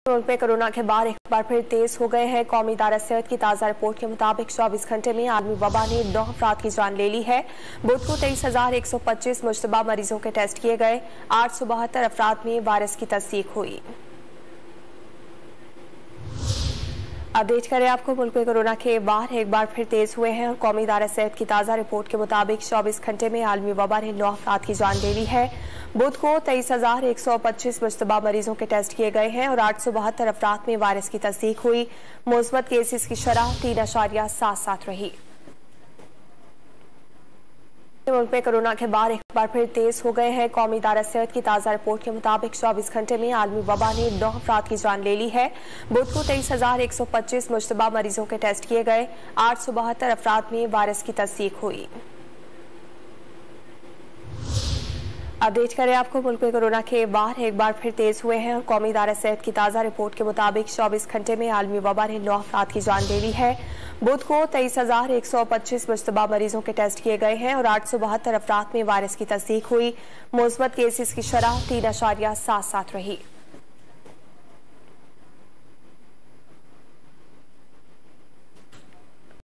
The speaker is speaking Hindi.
मुल्क में कोरोना के बाद एक बार फिर तेज हो गए हैं। कौमी इदारा सेहत की ताज़ा रिपोर्ट के मुताबिक 24 घंटे में आलमी वबा ने 9 अफराद की जान ले ली है। बुध को 23,125 मुश्तबा मरीजों के टेस्ट किए गए। 872 अफराद में वायरस की तस्दीक हुई। अपडेट करें आपको, मुल्क में कोरोना के बार एक बार फिर तेज हुए हैं और कौमी इदारा सेहत की ताज़ा रिपोर्ट के मुताबिक 24 घंटे में आलमी वबा ने 9 अफराद की जान ले ली है। बुध को 23,125 मुश्तबा मरीजों के टेस्ट किए गए हैं और 872 अफराद में वायरस की तस्दीक हुई। मुस्बत केसेस की शरह 3.77 रही। मुल्क में कोरोना के बाद एक बार फिर तेज हो गए हैं। कौमी इदारा सेहत की ताज़ा रिपोर्ट के मुताबिक 24 घंटे में आलमी वबा ने 9 अफराद की जान ले ली है। बुध को 23,125 मुश्तबा मरीजों के टेस्ट किए गए। 872 अफराद में वायरस की तस्दीक हुई। अपडेट करें आपको, मुल्क में कोरोना के बार एक बार फिर तेज हुए हैं और कौमी इदारा सेहत की ताज़ा रिपोर्ट के मुताबिक 24 घंटे में आलमी वबा ने 9 अफराद की जान ले ली है। बुध को 23,125 मुश्तबा मरीजों के टेस्ट किए गए हैं और 872 अफराद में वायरस की तस्दीक हुई। मुस्बत केसेस की शरह 3.77 रही।